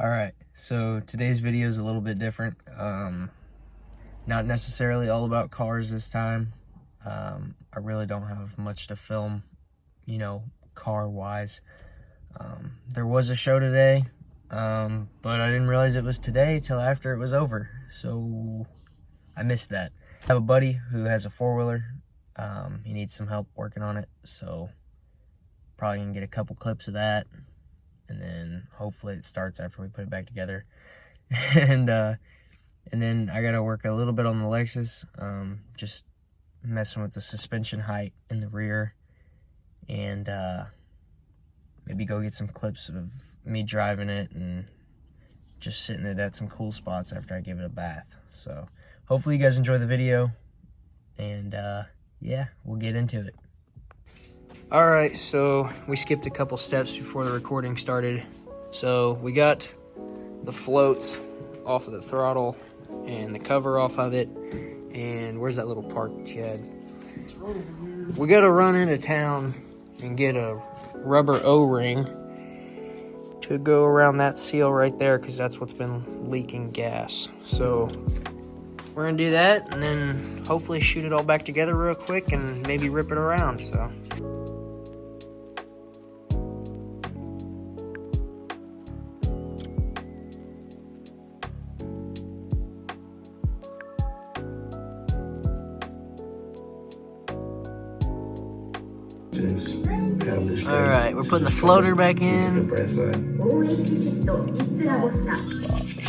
Alright, so today's video is a little bit different. Not necessarily all about cars this time. I really don't have much to film, car-wise. There was a show today, but I didn't realize it was today till after it was over, so I missed that. I have a buddy who has a four-wheeler. He needs some help working on it, so probably gonna get a couple clips of that. And then hopefully it starts after we put it back together. and then I gotta work a little bit on the Lexus, just messing with the suspension height in the rear, and maybe go get some clips of me driving it and just sitting it at some cool spots after I give it a bath. So hopefully you guys enjoy the video, and yeah, we'll get into it. Alright, so we skipped a couple steps before the recording started. So we got the floats off of the throttle and the cover off of it. And where's that little part that you had? It's right over here. We gotta run into town and get a rubber O-ring to go around that seal right there, because that's what's been leaking gas. So we're gonna do that and then hopefully shoot it all back together real quick and maybe rip it around. So alright, we're putting the floater back in. It's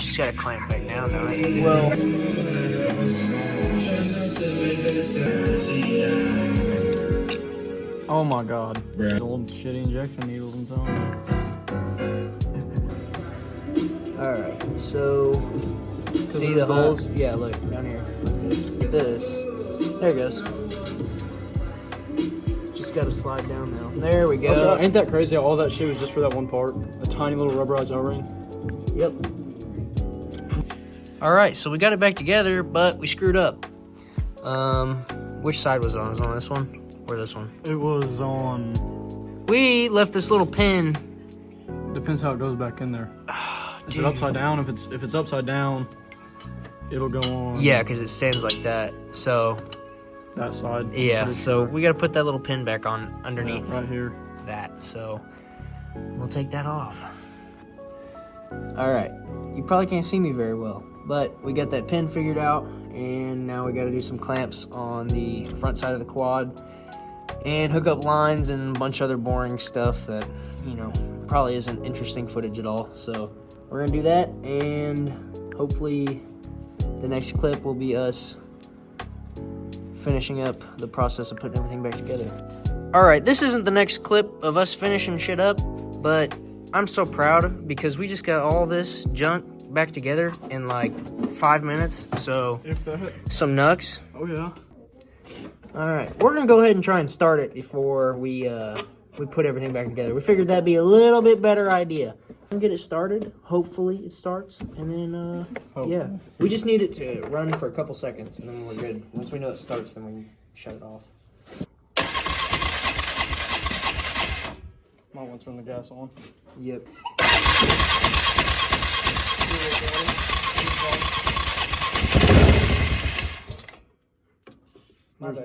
just gotta clamp back down, don't it? Well, Oh my god. The old shitty injection needles, I'm telling you. alright, so see the holes? Yeah, look, down here, like this. There it goes. Just gotta slide down now. There we go. Okay. Ain't that crazy how all that shit was just for that one part? A tiny little rubberized O-ring? Yep. Alright, so we got it back together, but we screwed up. Which side was it on? Was it on this one? Or this one? It was on... We left this little pin. Depends how it goes back in there. Is it upside down? If it's upside down, it'll go on... Yeah, because it stands like that, so... that side. Yeah, so we gotta put that little pin back on underneath. Yeah, right here. That, so we'll take that off. Alright, you probably can't see me very well, but we got that pin figured out, and now we gotta do some clamps on the front side of the quad and hook up lines and a bunch of other boring stuff that, probably isn't interesting footage at all. So we're gonna do that, and hopefully the next clip will be us finishing up the process of putting everything back together. Alright, this isn't the next clip of us finishing shit up, but I'm so proud because we just got all this junk back together in like 5 minutes, so If that. some nucks. Oh yeah. Alright, we're gonna go ahead and try and start it before we put everything back together. We figured that'd be a little bit better idea. Get it started, hopefully it starts, and then yeah, we just need it to run for a couple seconds and then we're good. Once we know it starts, then we can shut it off. Might want to turn the gas on. Yep.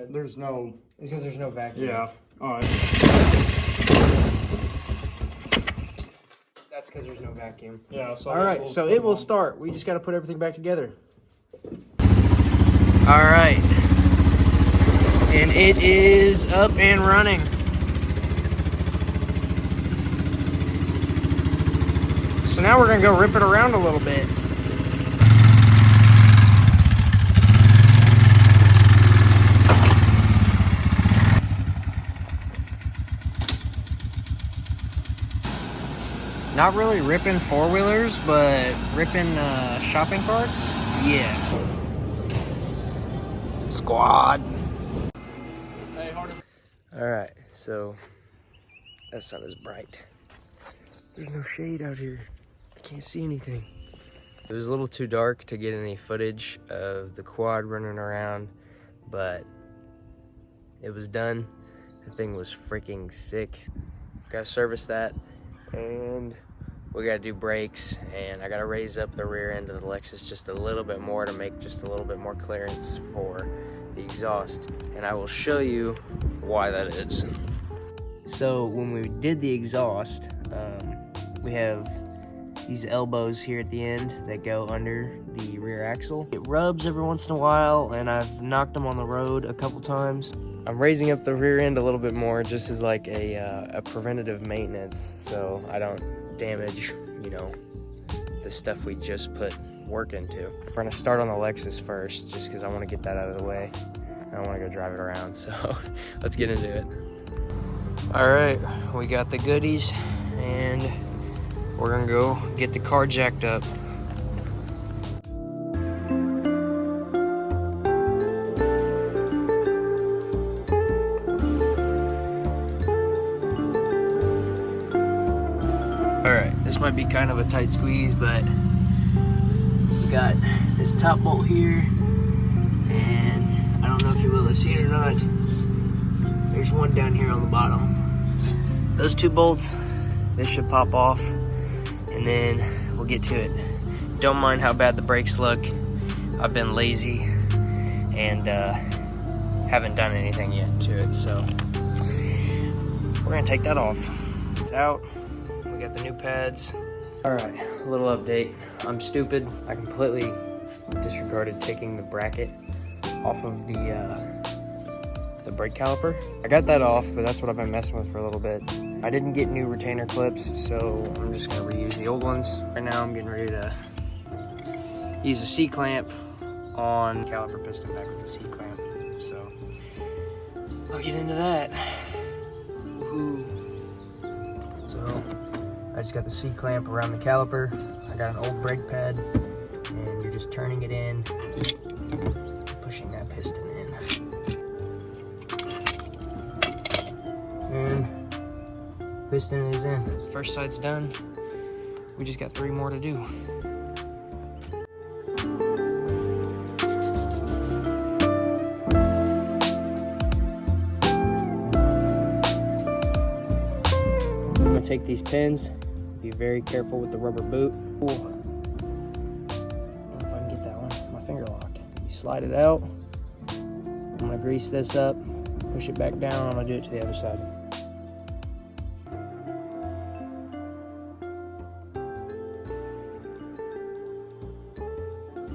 There's no... It's because there's no vacuum. Yeah. Alright. That's because there's no vacuum. Yeah, so... Alright, so it will start. We just got to put everything back together. Alright. And it is up and running. So now we're going to go rip it around a little bit. Not really ripping four-wheelers, but ripping shopping carts? Yes. Squad. Hey, harder. Alright, so that sun is bright. There's no shade out here. I can't see anything. It was a little too dark to get any footage of the quad running around, but it was done. The thing was freaking sick. Gotta service that, and we gotta do brakes, and I gotta raise up the rear end of the Lexus just a little bit more to make just a little bit more clearance for the exhaust, and I will show you why that is. So when we did the exhaust, we have these elbows here at the end that go under the rear axle. It rubs every once in a while, and I've knocked them on the road a couple times. I'm raising up the rear end a little bit more just as like a preventative maintenance, so I don't damage, you know, the stuff we just put work into. We're gonna start on the Lexus first, just because I want to get that out of the way. I want to go drive it around, so let's get into it. All right, we got the goodies, and we're gonna go get the car jacked up. All right, this might be kind of a tight squeeze, but we got this top bolt here, and I don't know if you'll be able to see it or not. There's one down here on the bottom. Those two bolts, this should pop off, and then we'll get to it. Don't mind how bad the brakes look. I've been lazy and haven't done anything yet to it, so we're gonna take that off. It's out. We got the new pads. All right, a little update. I'm stupid. I completely disregarded taking the bracket off of the brake caliper. I got that off, but that's what I've been messing with for a little bit. I didn't get new retainer clips, so I'm just gonna reuse the old ones. Right now I'm getting ready to use a C-clamp on caliper piston back with the C-clamp. So I'll get into that. Woohoo. So I just got the C-clamp around the caliper. I got an old brake pad, and you're just turning it in, pushing that piston in. And piston is in. First side's done. We just got 3 more to do. I'm gonna take these pins. Be very careful with the rubber boot. Ooh. I don't know if I can get that one. My finger locked. You slide it out. I'm gonna grease this up, push it back down. I'm gonna do it to the other side.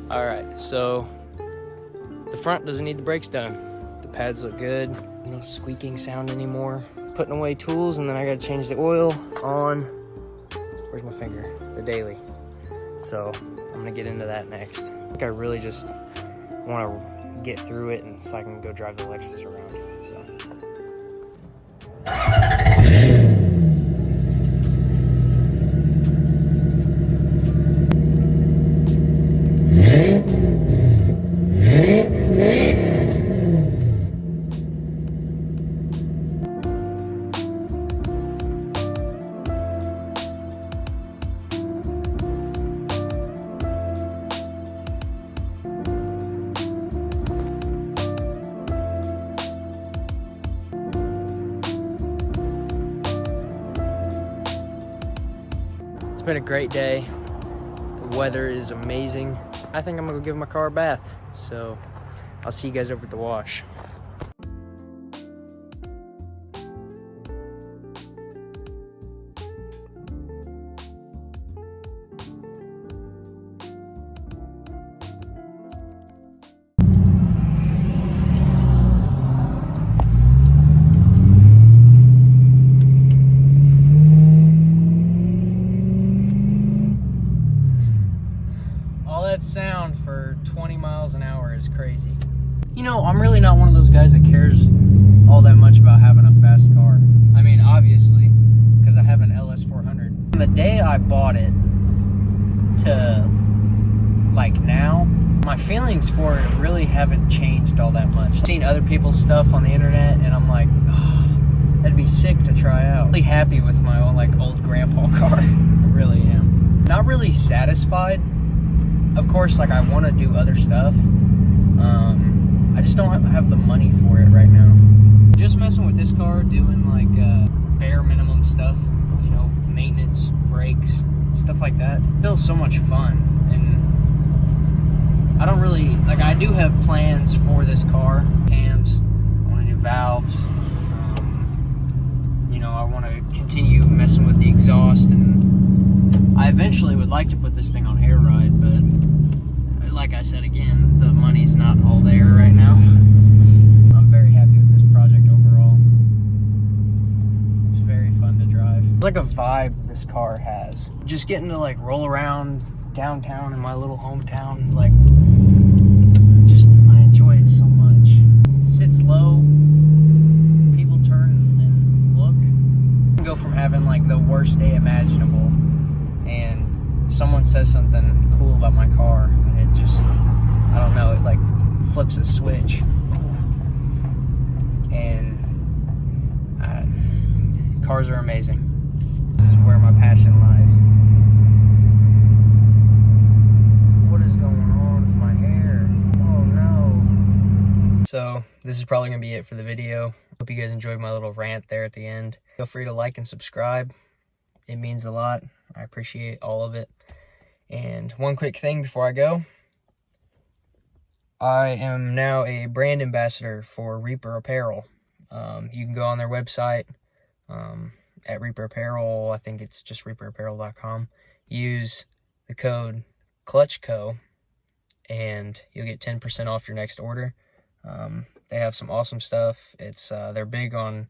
All right, so the front doesn't need the brakes done. The pads look good. No squeaking sound anymore. Putting away tools, and then I gotta change the oil on, where's my finger? The daily. So I'm gonna get into that next. I think I really just wanna get through it and so I can go drive the Lexus around, so. It's been a great day. The weather is amazing. I think I'm gonna go give my car a bath. So I'll see you guys over at the wash. Sound for 20 miles an hour is crazy. You know, I'm really not one of those guys that cares all that much about having a fast car. I mean, obviously, because I have an LS400. From the day I bought it to like now, my feelings for it really haven't changed all that much. I've seen other people's stuff on the internet, and I'm like, oh, that'd be sick to try out. I'm really happy with my own like old grandpa car. I really am. Not really satisfied. Of course, like I want to do other stuff. I just don't have the money for it right now. Just messing with this car, doing like bare minimum stuff, you know, maintenance, brakes, stuff like that. Still so much fun, and I don't really, like, I do have plans for this car. Cams, I want to do valves, you know, I want to continue messing with the exhaust, and I eventually would like to put this thing on air ride, but like I said again, the money's not all there right now. I'm very happy with this project overall. It's very fun to drive. It's like a vibe this car has. Just getting to like roll around downtown in my little hometown, like, just, I enjoy it so much. It sits low, people turn and look. You can go from having like the worst day imaginable, and someone says something cool about my car, and it just, I don't know, it like flips a switch. And cars are amazing. This is where my passion lies. What is going on with my hair? Oh no. So this is probably gonna be it for the video. Hope you guys enjoyed my little rant there at the end. Feel free to like and subscribe. It means a lot. I appreciate all of it. And one quick thing before I go. I am now a brand ambassador for Reaper Apparel. You can go on their website at Reaper Apparel. I think it's just reaperapparel.com. Use the code CLUTCHCO and you'll get 10% off your next order. They have some awesome stuff. It's they're big on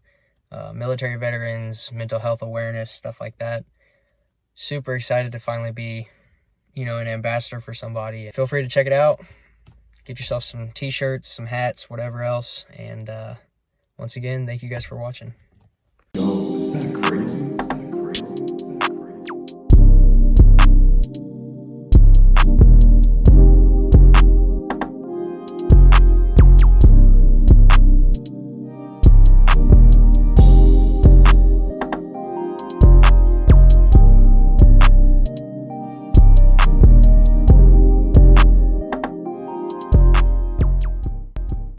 military veterans, mental health awareness, stuff like that. Super excited to finally be, you know, an ambassador for somebody. Feel free to check it out. Get yourself some t-shirts, some hats, whatever else. And once again, thank you guys for watching.